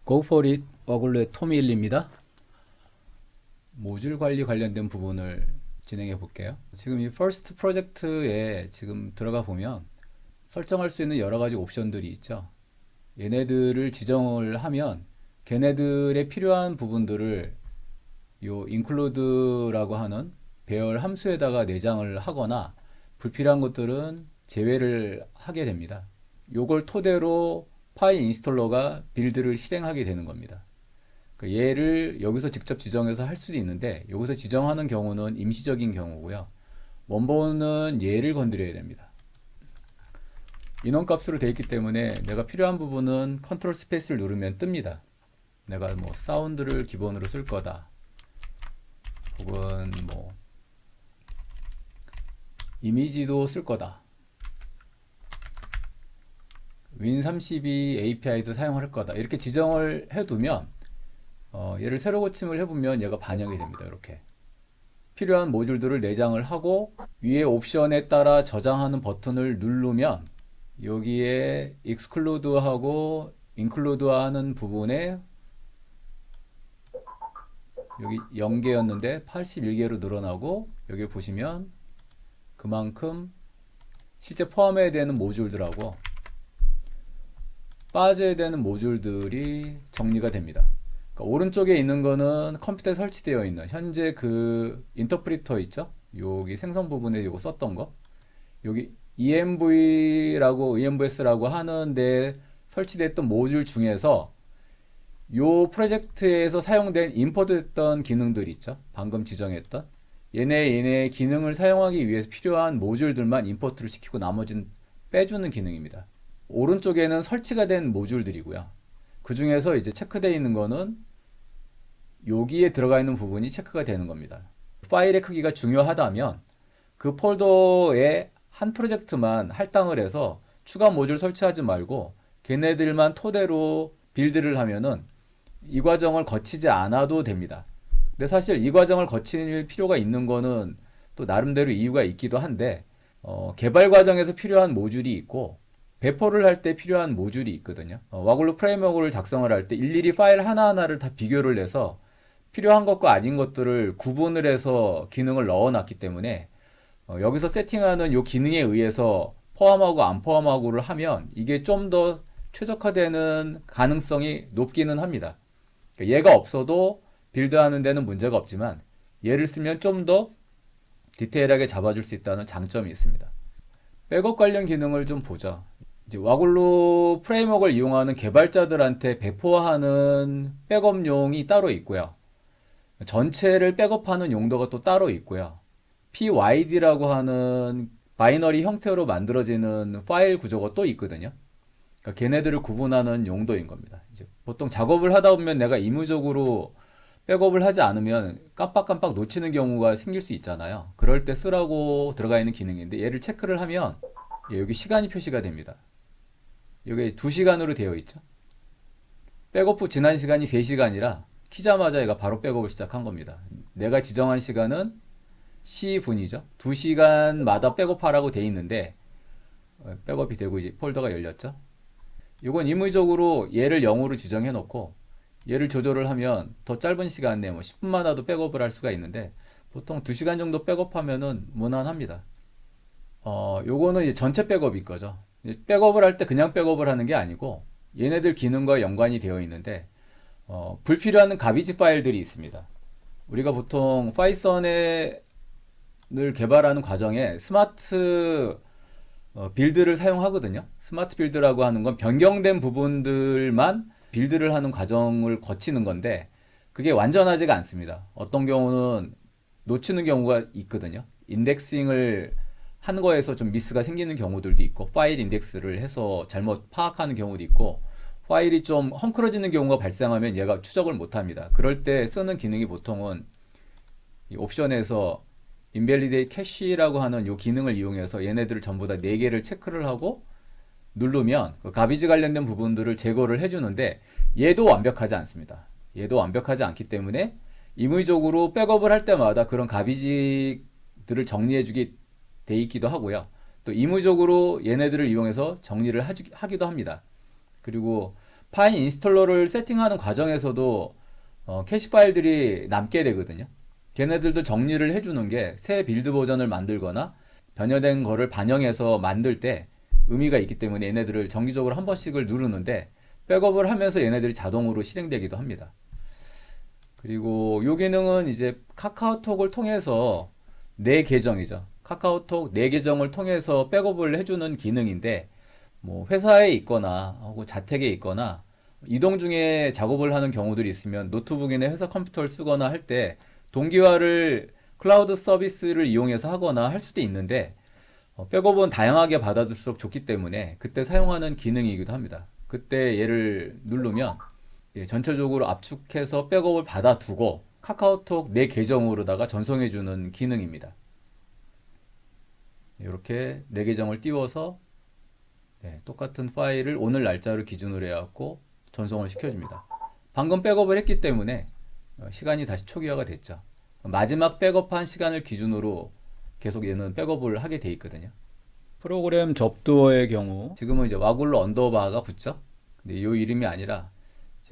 Go for it 어글로의 토미일입니다. 모듈 관리 관련된 부분을 진행해 볼게요. 지금 이 퍼스트 프로젝트에 지금 들어가 보면 설정할 수 있는 여러 가지 옵션들이 있죠. 얘네들을 지정을 하면 걔네들의 필요한 부분들을 요 include라고 하는 배열 함수에다가 내장을 하거나 불필요한 것들은 제외를 하게 됩니다. 요걸 토대로 파일 인스톨러가 빌드를 실행하게 되는 겁니다. 얘를 여기서 직접 지정해서 할 수도 있는데 여기서 지정하는 경우는 임시적인 경우고요. 원본은 얘를 건드려야 됩니다. 인원값으로 되어 있기 때문에 내가 필요한 부분은 컨트롤 스페이스를 누르면 뜹니다. 내가 뭐 사운드를 기본으로 쓸 거다. 혹은 뭐 이미지도 쓸 거다. 윈32 API도 사용할 거다. 이렇게 지정을 해두면 얘를 새로 고침을 해보면 얘가 반영이 됩니다. 이렇게 필요한 모듈들을 내장을 하고 위에 옵션에 따라 저장하는 버튼을 누르면 여기에 exclude하고 include 하는 부분에 여기 0개였는데 81개로 늘어나고 여기 보시면 그만큼 실제 포함해야 되는 모듈들하고 빠져야 되는 모듈들이 정리가 됩니다. 그러니까 오른쪽에 있는 거는 컴퓨터에 설치되어 있는 현재 그 인터프리터 있죠? 여기 생성 부분에 이거 썼던 거. 여기 ENVS라고 하는데 설치됐던 모듈 중에서 요 프로젝트에서 사용된 임포트했던 기능들 있죠? 방금 지정했던 얘네 기능을 사용하기 위해서 필요한 모듈들만 임포트를 시키고 나머지는 빼주는 기능입니다. 오른쪽에는 설치가 된 모듈들이고요. 그 중에서 이제 체크되어 있는 거는 여기에 들어가 있는 부분이 체크가 되는 겁니다. 파일의 크기가 중요하다면 그 폴더에 한 프로젝트만 할당을 해서 추가 모듈 설치하지 말고 걔네들만 토대로 빌드를 하면은 이 과정을 거치지 않아도 됩니다. 근데 사실 이 과정을 거칠 필요가 있는 거는 또 나름대로 이유가 있기도 한데 개발 과정에서 필요한 모듈이 있고 배포를 할 때 필요한 모듈이 있거든요. 와글로 프레임워크를 작성을 할 때 일일이 파일 하나하나를 다 비교를 해서 필요한 것과 아닌 것들을 구분을 해서 기능을 넣어놨기 때문에 여기서 세팅하는 이 기능에 의해서 포함하고 안 포함하고를 하면 이게 좀 더 최적화되는 가능성이 높기는 합니다. 그러니까 얘가 없어도 빌드하는 데는 문제가 없지만 얘를 쓰면 좀 더 디테일하게 잡아줄 수 있다는 장점이 있습니다. 백업 관련 기능을 좀 보죠. 이제 와글로 프레임워크를 이용하는 개발자들한테 배포하는 백업용이 따로 있고요. 전체를 백업하는 용도가 또 따로 있고요. PYD라고 하는 바이너리 형태로 만들어지는 파일 구조가 또 있거든요. 그러니까 걔네들을 구분하는 용도인 겁니다. 이제 보통 작업을 하다 보면 내가 의무적으로 백업을 하지 않으면 깜빡깜빡 놓치는 경우가 생길 수 있잖아요. 그럴 때 쓰라고 들어가 있는 기능인데 얘를 체크를 하면 여기 시간이 표시가 됩니다. 여기 2시간으로 되어 있죠. 백업 후 지난 시간이 3시간이라 키자마자 얘가 바로 백업을 시작한 겁니다. 내가 지정한 시간은 C분이죠. 2시간마다 백업하라고 돼 있는데 백업이 되고 이제 폴더가 열렸죠. 이건 임의적으로 얘를 0으로 지정해 놓고 얘를 조절을 하면 더 짧은 시간 내에 뭐 10분마다도 백업을 할 수가 있는데 보통 2시간 정도 백업하면은 무난합니다. 요거는 이제 전체 백업일 거죠. 백업을 할 때 그냥 백업을 하는 게 아니고 얘네들 기능과 연관이 되어 있는데 불필요한 가비지 파일들이 있습니다. 우리가 보통 파이썬을 개발하는 과정에 스마트 빌드를 사용하거든요. 스마트 빌드라고 하는 건 변경된 부분들만 빌드를 하는 과정을 거치는 건데 그게 완전하지가 않습니다. 어떤 경우는 놓치는 경우가 있거든요. 인덱싱을 한 거에서 좀 미스가 생기는 경우들도 있고 파일 인덱스를 해서 잘못 파악하는 경우도 있고 파일이 좀 헝클어지는 경우가 발생하면 얘가 추적을 못합니다. 그럴 때 쓰는 기능이 보통은 이 옵션에서 invalidate cache라고 하는 이 기능을 이용해서 얘네들을 전부 다 4개를 체크를 하고 누르면 그 가비지 관련된 부분들을 제거를 해주는데 얘도 완벽하지 않습니다. 얘도 완벽하지 않기 때문에 임의적으로 백업을 할 때마다 그런 가비지들을 정리해주게 돼 있기도 하고요. 또 임의적으로 얘네들을 이용해서 정리를 하기도 합니다. 그리고 파인 인스톨러를 세팅하는 과정에서도 캐시 파일들이 남게 되거든요. 걔네들도 정리를 해주는 게 새 빌드 버전을 만들거나 변형된 거를 반영해서 만들 때 의미가 있기 때문에 얘네들을 정기적으로 한 번씩을 누르는데 백업을 하면서 얘네들이 자동으로 실행되기도 합니다. 그리고 이 기능은 이제 카카오톡을 통해서 내 계정이죠. 카카오톡 내 계정을 통해서 백업을 해주는 기능인데 뭐 회사에 있거나 혹은 자택에 있거나 이동 중에 작업을 하는 경우들이 있으면 노트북이나 회사 컴퓨터를 쓰거나 할 때 동기화를 클라우드 서비스를 이용해서 하거나 할 수도 있는데 백업은 다양하게 받아들일수록 좋기 때문에 그때 사용하는 기능이기도 합니다. 그때 얘를 누르면 전체적으로 압축해서 백업을 받아두고 카카오톡 내 계정으로다가 전송해주는 기능입니다. 이렇게 내 계정을 띄워서 똑같은 파일을 오늘 날짜를 기준으로 해갖고 전송을 시켜줍니다. 방금 백업을 했기 때문에 시간이 다시 초기화가 됐죠. 마지막 백업한 시간을 기준으로 계속 얘는 백업을 하게 돼 있거든요. 프로그램 접두어의 경우 지금은 이제 와글로 언더바가 붙죠. 근데 이 이름이 아니라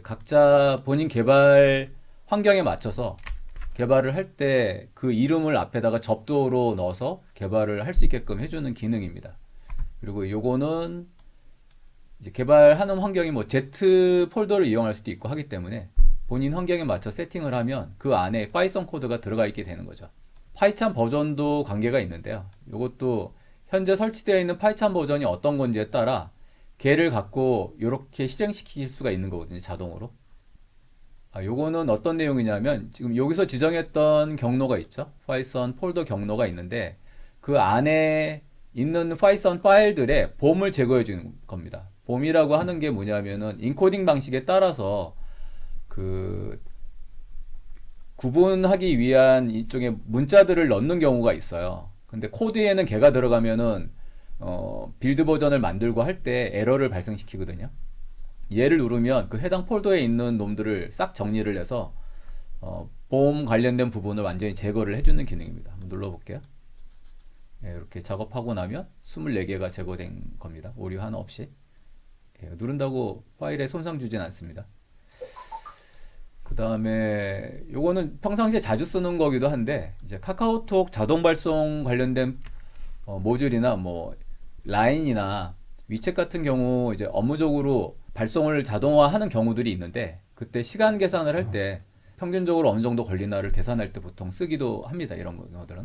각자 본인 개발 환경에 맞춰서 개발을 할 때 그 이름을 앞에다가 접두어로 넣어서 개발을 할 수 있게끔 해주는 기능입니다. 그리고 요거는 이제 개발하는 환경이 뭐 Z 폴더를 이용할 수도 있고 하기 때문에 본인 환경에 맞춰 세팅을 하면 그 안에 파이썬 코드가 들어가 있게 되는 거죠. 파이찬 버전도 관계가 있는데요. 이것도 현재 설치되어 있는 파이찬 버전이 어떤 건지에 따라 걔를 갖고 이렇게 실행시킬 수가 있는 거거든요. 자동으로. 요거는 어떤 내용이냐면 지금 여기서 지정했던 경로가 있죠. 파이썬 폴더 경로가 있는데 그 안에 있는 파이썬 파일들의 봄을 제거해 주는 겁니다. 봄이라고 하는 게 뭐냐면은 인코딩 방식에 따라서 그 구분하기 위한 이쪽에 문자들을 넣는 경우가 있어요. 근데 코드에는 걔가 들어가면은 빌드 버전을 만들고 할 때 에러를 발생시키거든요. 얘를 누르면 그 해당 폴더에 있는 놈들을 싹 정리를 해서 봄 관련된 부분을 완전히 제거를 해주는 기능입니다. 한번 눌러볼게요. 이렇게 작업하고 나면 24개가 제거된 겁니다. 오류 하나 없이. 누른다고 파일에 손상 주진 않습니다. 그 다음에 요거는 평상시에 자주 쓰는 거기도 한데 이제 카카오톡 자동 발송 관련된 모듈이나 뭐 라인이나 위챗 같은 경우 이제 업무적으로 발송을 자동화하는 경우들이 있는데 그때 시간 계산을 할 때 평균적으로 어느 정도 걸리나를 계산할 때 보통 쓰기도 합니다. 이런 것들은.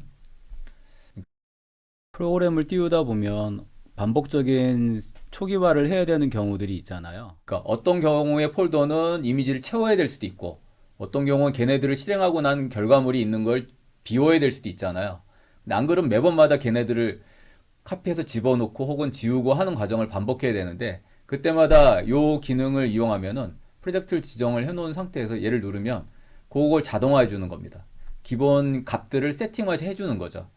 프로그램을 띄우다 보면 반복적인 초기화를 해야 되는 경우들이 있잖아요. 그러니까 어떤 경우의 폴더는 이미지를 채워야 될 수도 있고 어떤 경우는 걔네들을 실행하고 난 결과물이 있는 걸 비워야 될 수도 있잖아요. 근데 안 그러면 매번마다 걔네들을 카피해서 집어넣고 혹은 지우고 하는 과정을 반복해야 되는데 그때마다 요 기능을 이용하면은 프로젝트를 지정을 해놓은 상태에서 얘를 누르면 그걸 자동화해 주는 겁니다. 기본 값들을 세팅화해 주는 거죠.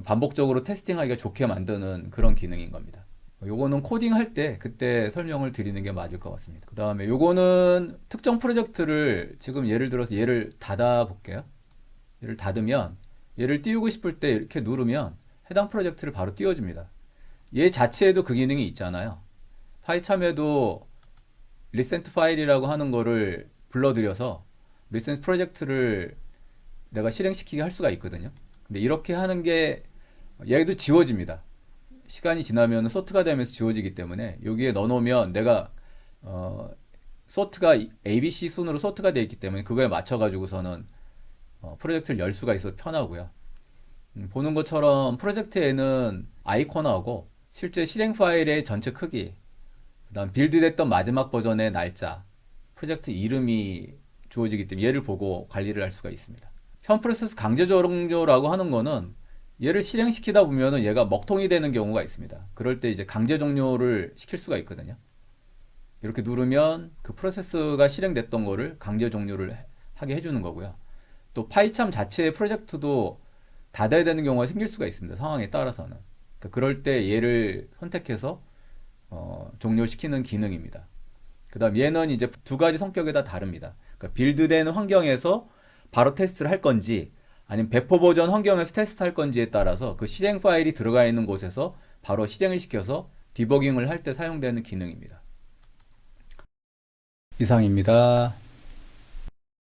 반복적으로 테스팅하기가 좋게 만드는 그런 기능인 겁니다. 요거는 코딩할 때 그때 설명을 드리는 게 맞을 것 같습니다. 그 다음에 요거는 특정 프로젝트를 지금 예를 들어서 얘를 닫아 볼게요. 얘를 닫으면 얘를 띄우고 싶을 때 이렇게 누르면 해당 프로젝트를 바로 띄워줍니다. 얘 자체에도 그 기능이 있잖아요. 파이참에도 리센트 파일이라고 하는 거를 불러들여서 리센트 프로젝트를 내가 실행시키게 할 수가 있거든요. 근데 이렇게 하는 게 얘도 지워집니다. 시간이 지나면 소트가 되면서 지워지기 때문에 여기에 넣어놓으면 내가 소트가 ABC 순으로 소트가 되어 있기 때문에 그거에 맞춰가지고서는 프로젝트를 열 수가 있어서 편하고요. 보는 것처럼 프로젝트에는 아이콘하고 실제 실행 파일의 전체 크기, 그다음 빌드됐던 마지막 버전의 날짜, 프로젝트 이름이 주어지기 때문에 얘를 보고 관리를 할 수가 있습니다. 현 프로세스 강제 종료라고 하는 거는 얘를 실행시키다 보면은 얘가 먹통이 되는 경우가 있습니다. 그럴 때 이제 강제 종료를 시킬 수가 있거든요. 이렇게 누르면 그 프로세스가 실행됐던 거를 강제 종료를 하게 해주는 거고요. 또 파이참 자체의 프로젝트도 닫아야 되는 경우가 생길 수가 있습니다. 상황에 따라서는. 그러니까 그럴 때 얘를 선택해서 종료시키는 기능입니다. 그 다음 얘는 이제 두 가지 성격이 다 다릅니다. 그러니까 빌드된 환경에서 바로 테스트를 할 건지 아니면 배포 버전 환경에서 테스트할 건지에 따라서 그 실행 파일이 들어가 있는 곳에서 바로 실행을 시켜서 디버깅을 할 때 사용되는 기능입니다. 이상입니다.